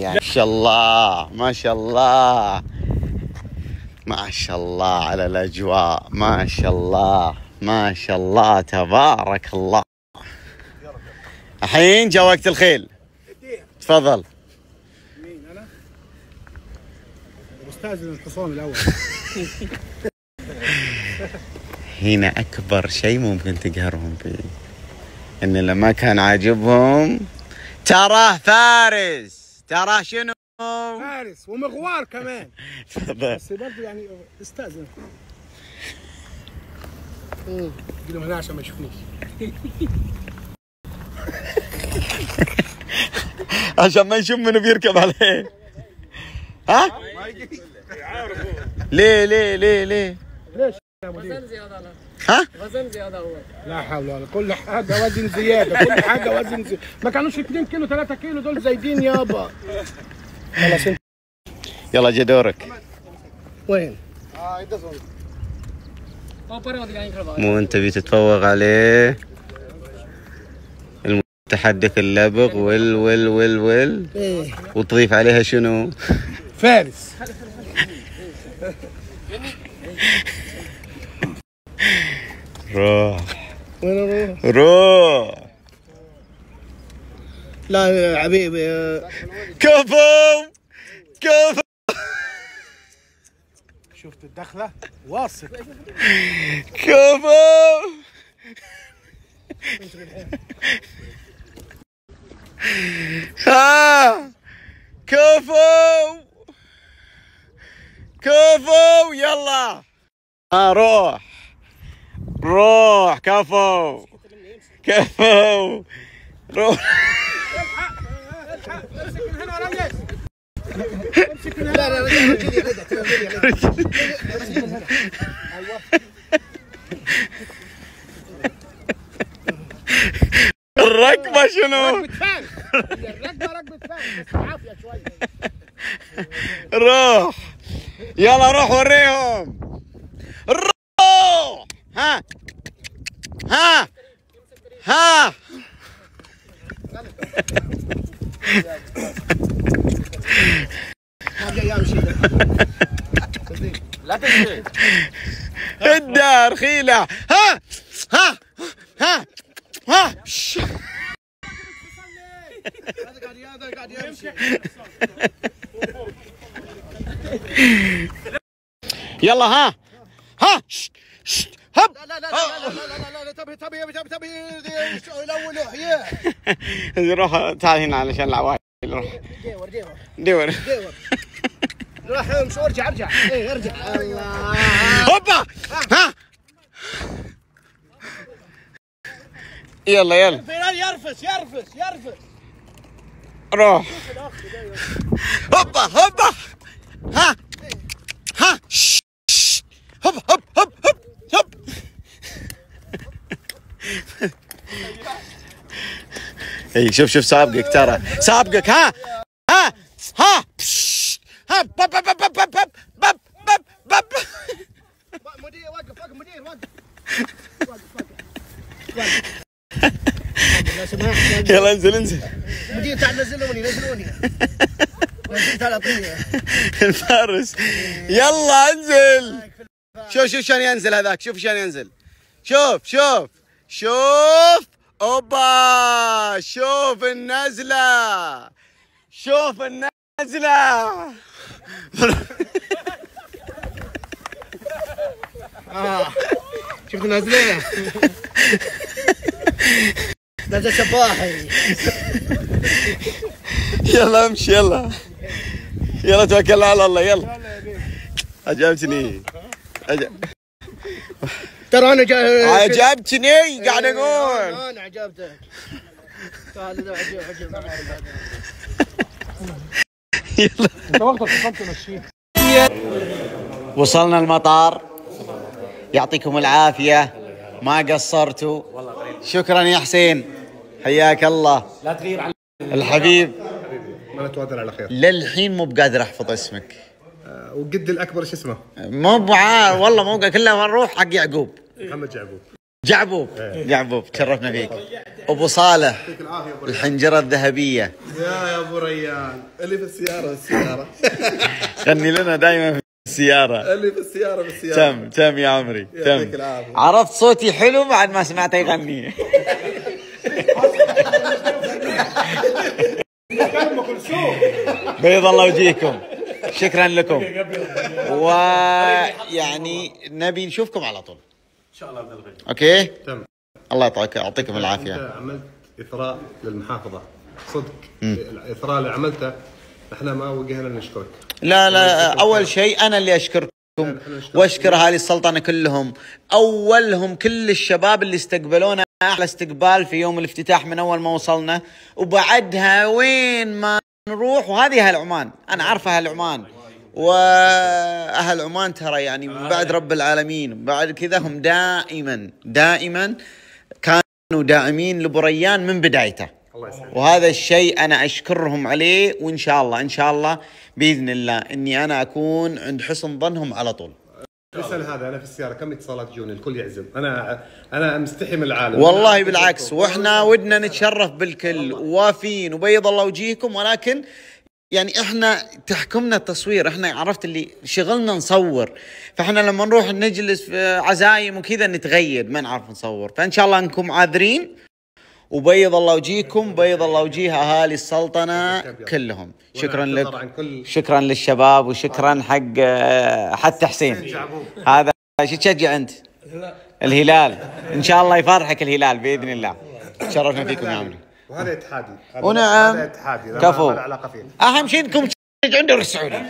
يعني ما شاء الله ما شاء الله ما شاء الله على الأجواء، ما شاء الله ما شاء الله تبارك الله. الحين جا وقت الخيل، تفضل. مين أنا؟ أستاذ الحصان الأول. هنا أكبر شيء ممكن تقهرهم فيه إن اللي ما كان عاجبهم تراه فارس، تراه شنو؟ فارس ومغوار كمان. تفضل. بس برضه يعني استأذن. قول له هنا عشان ما يشوفنيش. عشان ما يشوف منو بيركب عليه. ها؟ ليه ليه ليه ليه؟ ليش؟ وزن زيادة. ها؟ وزن زيادة هو. لا حول ولا قوة، كل حاجة وزن زيادة، كل حاجة وزن زيادة، ما كانوش 2 كيلو 3 كيلو دول زايدين يابا. خلاص انت. يلا جا دورك. وين؟ مو انت بتتفوق عليه؟ المتحدث اللبغ وال ايه وتضيف عليها شنو؟ فارس. روح وين اروح؟ روح. لا يا حبيبي. كفو كفو. شفت الدخلة؟ واثق. كفو. ها كفو كفو. يلا روح روح. كفو كفو. روح. الركبة شنو؟ ركبة فارس. الركبة ركبة فارس بس عافية شوية. روح يلا روح وريهم. روح. ها ها ها. لا تشيل. الدار خيلة. ها ها ها ها. هذا قاعد يمشي. يلا ها ها. هب. لا لا لا لا لا تبي الاول روح تعال هنا علشان العوائل. روح دور. روح امشي وارجع ايه ارجع. الله. هوبا. ها يلا يرفس. روح. هوبا. ها ها. هوب هوب هوب هوب هوب. اي شوف سابقك، ترى سابقك. ها ها ها ها. بب بب بب بب بب بب بب. مدير وقف مدير وقف. يلا انزل. مدير تعال نزلوني. نزلت على طريقة الفارس. يلا انزل. شوف شلون ينزل هذاك. شوف شلون ينزل. شوف اوبا. شوف النزلة. شفت نازلين. نازل سباحي. يلا امشي. يلا توكلنا على الله. يلا عجبتني. ترى انا عجبتني قاعد اقول. انا عجبتك. تعال عجب. يلا انت وقتك وصلت تمشيه. وصلنا المطار. يعطيكم العافية ما قصرتوا. شكرا يا حسين، حياك الله. لا تغير عن الحبيب. ما نتوادر على خير. للحين مو بقادر احفظ اسمك. وقد الاكبر شو اسمه؟ مو والله مو كله نروح حق يعقوب. محمد جعبوب. يعقوب تشرفنا فيك. ابو صالح يعطيك العافيه ابو ريان. الحنجره الذهبيه. يا ابو ريان اللي في السياره غني لنا دائما في السياره. اللي في السياره تم يا عمري يعطيك تم. العافيه. عرفت صوتي حلو بعد ما سمعته يغني. بيض الله وجيكم، شكرا لكم، ويعني نبي نشوفكم على طول ان شاء الله. اوكي تم. الله يعطيكم العافيه. انت عملت اثراء للمحافظه صدق. الاثراء اللي عملته احنا ما وجهنا نشكرك. لا اول شيء انا اللي اشكركم واشكر اهالي السلطنه كلهم، اولهم كل الشباب اللي استقبلونا احلى استقبال في يوم الافتتاح من اول ما وصلنا، وبعدها وين ما نروح. وهذه اهل عمان، انا عارفه اهل عمان، واهل عمان ترى يعني من بعد رب العالمين بعد كذا هم دائما كانوا داعمين لأبو ريان من بدايته، وهذا الشيء انا اشكرهم عليه. وان شاء الله باذن الله اني انا اكون عند حسن ظنهم على طول. اسال هذا انا في السياره كم اتصالات تجوني الكل يعزم. انا مستحي من العالم والله بالعكس، واحنا ودنا نتشرف بالكل وافين وبيض الله وجيهكم، ولكن يعني احنا تحكمنا التصوير، احنا عرفت اللي شغلنا نصور، فاحنا لما نروح نجلس في عزايم وكذا نتغيد ما نعرف نصور، فان شاء الله انكم عاذرين. وبيض الله وجيكم، بيض الله وجيه اهالي السلطنه كلهم. شكرا لك، شكرا للشباب، وشكرا حتى حسين. هذا شو تشجع انت؟ الهلال. ان شاء الله يفرحك الهلال باذن الله. تشرفنا فيكم يا عمري. وهذا اتحادي. ونعم هذا اتحادي كفو. ما له علاقه فيه. اهم شيء انكم تشجعون الدوري السعودي.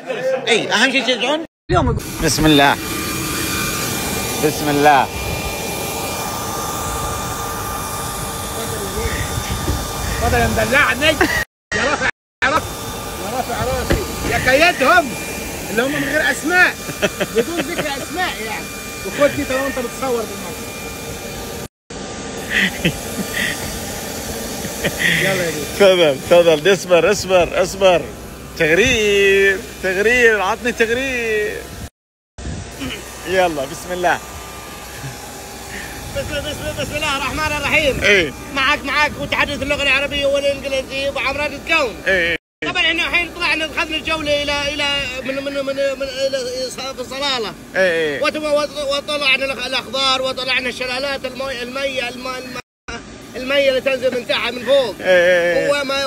اي اهم شيء تشجعون اليوم. بسم الله بسم الله. تفضل يا مدلعني يا رافع راسي يا كيدهم اللي هم من غير اسماء بدون ذكر اسماء يعني. وخد دي طالما انت بتصور بالمره. يلا يا بيه تفضل. اصبر. تغرير عطني تغرير. يلا بسم الله. بسم الله الرحمن الرحيم. ايه معك متحدث اللغه العربيه والانجليزيه ابو عمران الكون. ايه طبعا احنا الحين طلعنا اخذنا الجوله الى من في صلاله. ايه وطلعنا الاخضار، وطلعنا الشلالات، المية اللي تنزل من تحت من فوق.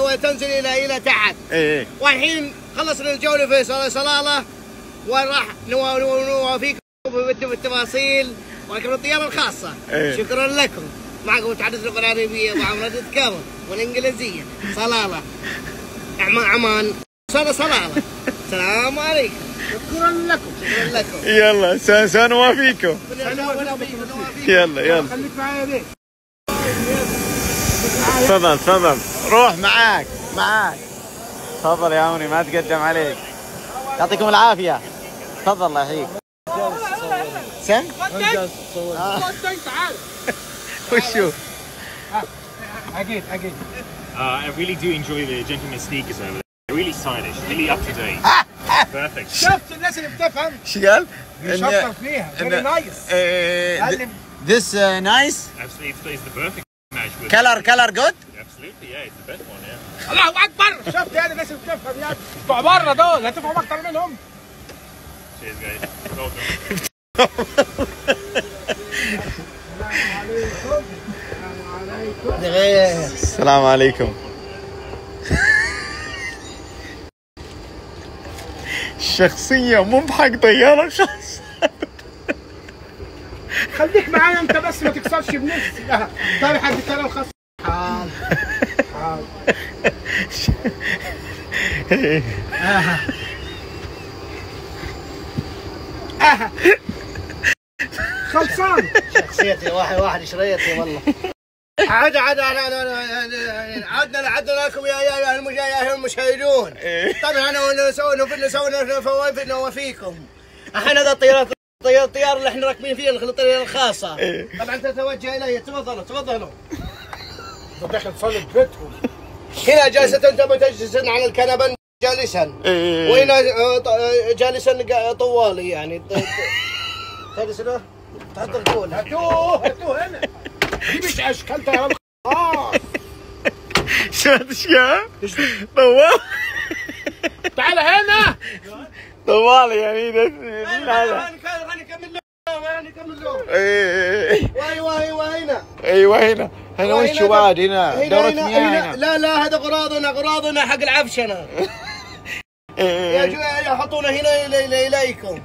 وتنزل الى تحت. والحين خلصنا الجوله في صلاله، وراح نوافيكم بالتفاصيل ولكن الطياره الخاصه. شكرا لكم. معكم متحدث اللغه العربيه ابو عمران الكون والانجليزيه صلاله عمان صلاله. السلام عليكم. شكرا لكم. يلا سنوافيكم. يلا خليك معايا بيه. تفضل روح معاك. تفضل يا عمري ما تقدم عليك. يعطيكم العافيه. تفضل الله يحييك. سم؟ تعال. وشو؟ أكيد. I really do enjoy the gentleman's sneakers over there. They're really stylish, really up to date. Perfect. شفت الناس اللي بتفهم شو قال؟ بيشكر فيها. Very nice. This nice. Absolutely, it's the perfect match with. Color good. Absolutely, yeah, it's the best one, yeah. الله اكبر. شفت هذه الناس اللي بتفهم يعني بتوع بره دول هتفهم اكتر منهم. Cheers, guys. Well done. السلام عليكم. شخصية مو بحق طيارة خاصة. خليك معايا انت بس ما تكسرش بنفسي. طيب حق الطيارة الخاصة. خلصان. شخصيتي واحد شريتي والله. عدنا لكم يا المشاهدون. طبعا انا نوافيكم. الحين هذا الطيار اللي احنا راكبين فيه الطياره الخاصه. طبعا تتوجه الي. تفضلوا. داخل صاله بيتهم. هنا جالسة انت متجلسا على الكنبه جالسا. وهنا جالسا طوالي يعني. تجلس له تحط الكول. هاتوه هنا. دي مش اشكال طيران شفت شكا؟ طوال تعال هنا. طوال يعني نكمل لهم. ايه وايوه هنا. ايوه هنا وش بعد هنا دورة مياه هنا. لا هذا غراضنا حق العفشنة. يحطونا هنا اليكم.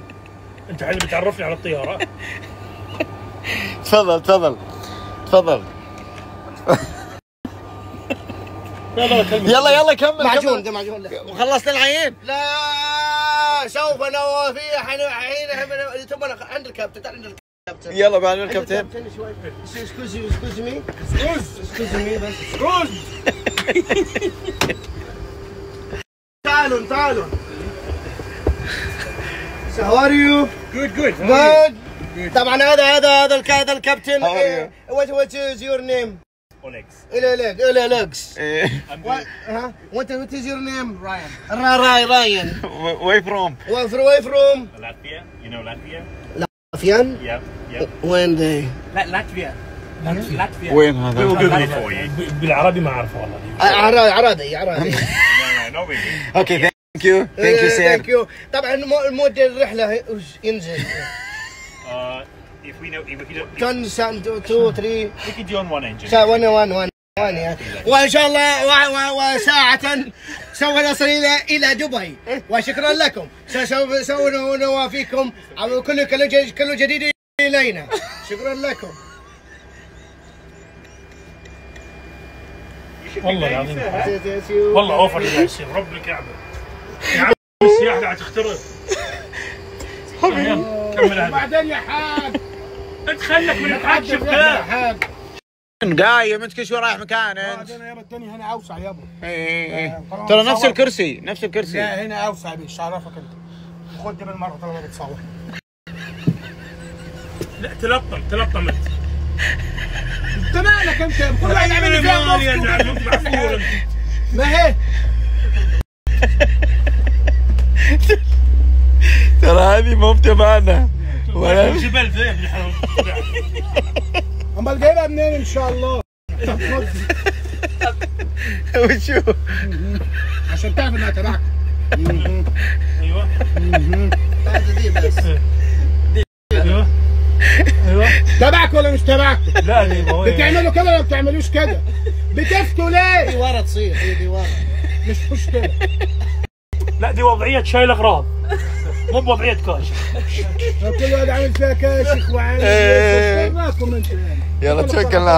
انت حد بتعرفني على الطياره. تفضل يلا كمل. معجون وخلصنا العين. لا سوف نوافي حين ثم عند الكابتن. تعال عند الكابتن. يلا بعد الكابتن. اسكوز مي بس. تعالوا. How are you? Good. طبعا هذا الكابتن. What is your name? Olex. Olex. What is your name? Ryan. Where from? Where from? Latvia. You know Latvia? Latvian? Yeah. When they? Latvia. وين هذا؟ For you. بالعربي ما اعرفه والله. عرادي. No, not really. Okay, thank you sir. Thank you. طبعا مدة الرحلة ينزل. If we don't, كان ساعة 2 3 we could do on one engine. ساعة 1 وإن شاء الله وساعة سوف نصل إلى دبي. وشكرا لكم. سوف نوافيكم كل جديد إلينا. شكرا لكم. والله العظيم والله اوفر يا ياسين رب الكعبه. يا عم السياحه قاعد تخترب. كمل بعدين يا حاج. انت خلك من الحاج يا حاج. قايم انت كل شوي رايح مكان انت. بعدين يابا الدنيا هنا اوسع يابا. ايه ترى نفس الكرسي. لا هنا اوسع بيش عرفك انت. خذ جبل مرة طالما بتصور. لا تلطم انت. انت مالك انت؟ كل واحد يعمل فيها ما هي ترى هذه مو بتبعنا ولا جبل ذيب. امال جايبها منين ان شاء الله؟ وشو؟ عشان تعرف انها تبعك. ايوه هذه بس. ايوه تبعك ولا مش تبعك؟ لا دي بتعملوا كده ولا بتعملوش كده؟ بتفتوا ليه؟ دي ورا تصير دي ورا مش مشكلة. لا دي وضعية شايل اغراض مو بوضعية كاشف. كل واحد عامل فيها كاشف وعامل راكم انت. يلا توكلنا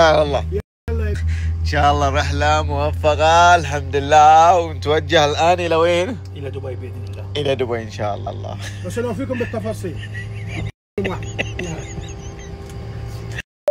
على الله. ان شاء الله رحلة موفقة الحمد لله. ونتوجه الآن إلى وين؟ إلى دبي بإذن الله. إلى دبي إن شاء الله. بس نوفيكم بالتفاصيل.